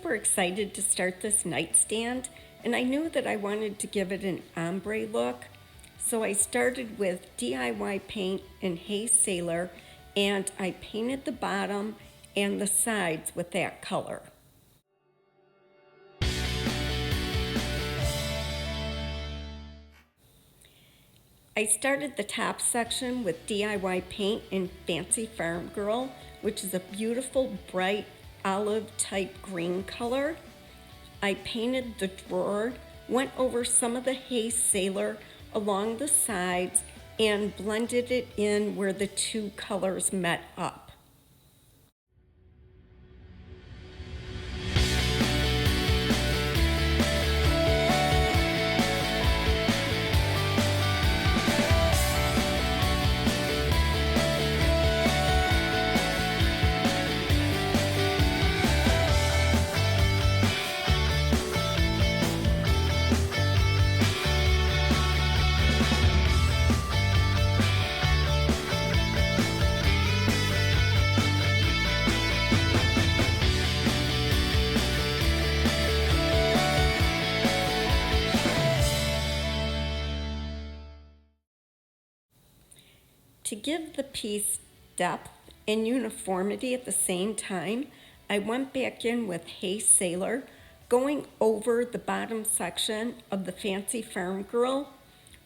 super excited to start this nightstand, and I knew that I wanted to give it an ombre look. So I started with DIY paint in Hey Sailor, and I painted the bottom and the sides with that color. I started the top section with DIY paint in Fancy Farmgirl, which is a beautiful bright olive type green color. I painted the drawer, went over some of the Hey Sailor along the sides, and blended it in where the two colors met up. To give the piece depth and uniformity at the same time, I went back in with Hey Sailor, going over the bottom section of the Fancy Farmgirl,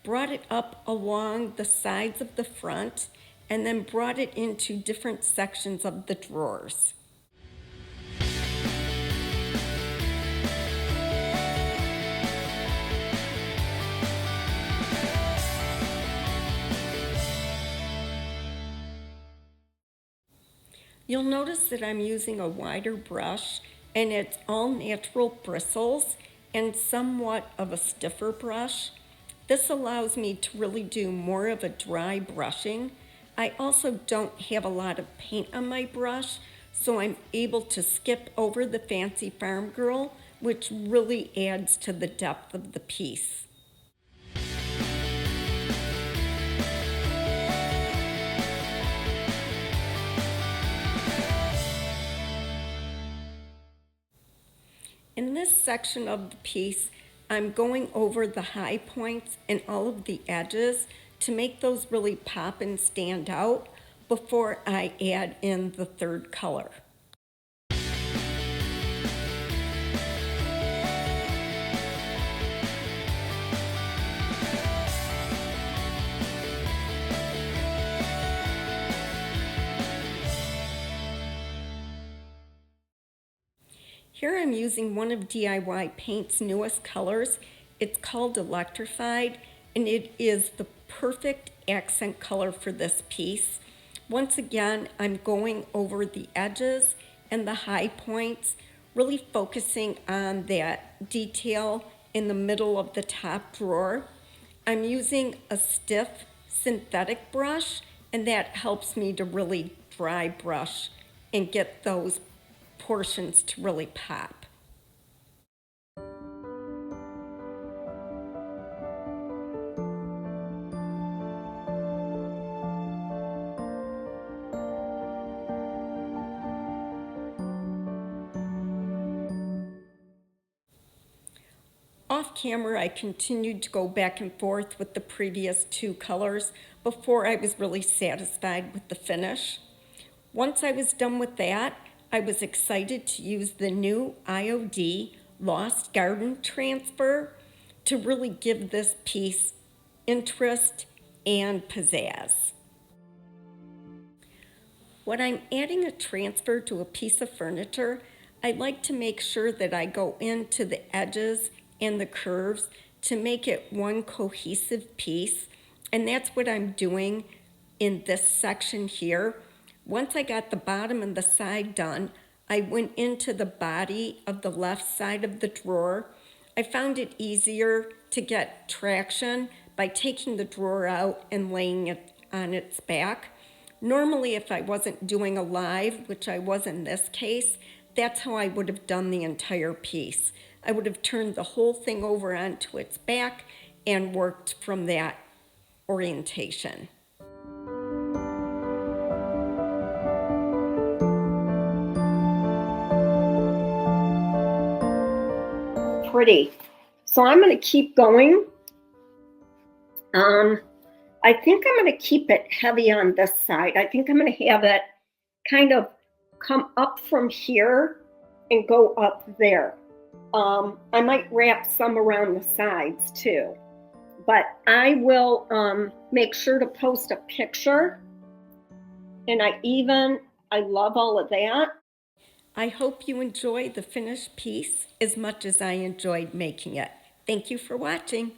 brought it up along the sides of the front, and then brought it into different sections of the drawers. You'll notice that I'm using a wider brush, and it's all natural bristles and somewhat of a stiffer brush. This allows me to really do more of a dry brushing. I also don't have a lot of paint on my brush, so I'm able to skip over the Fancy Farmgirl, which really adds to the depth of the piece. In this section of the piece, I'm going over the high points and all of the edges to make those really pop and stand out before I add in the third color. Here I'm using one of DIY Paint's newest colors. It's called Electrified, and it is the perfect accent color for this piece. Once again, I'm going over the edges and the high points, really focusing on that detail in the middle of the top drawer. I'm using a stiff synthetic brush, and that helps me to really dry brush and get those portions to really pop. Off camera, I continued to go back and forth with the previous two colors before I was really satisfied with the finish. Once I was done with that, I was excited to use the new IOD Lost Garden Transfer to really give this piece interest and pizzazz. When I'm adding a transfer to a piece of furniture, I like to make sure that I go into the edges and the curves to make it one cohesive piece, and that's what I'm doing in this section here. Once I got the bottom and the side done, I went into the body of the left side of the drawer. I found it easier to get traction by taking the drawer out and laying it on its back. Normally, if I wasn't doing a live, which I was in this case, that's how I would have done the entire piece. I would have turned the whole thing over onto its back and worked from that orientation. pretty. So I'm going to keep going. I think I'm going to keep it heavy on this side. I think I'm going to have it kind of come up from here and go up there. I might wrap some around the sides too. But I will make sure to post a picture. And I love all of that. I hope you enjoy the finished piece as much as I enjoyed making it. Thank you for watching.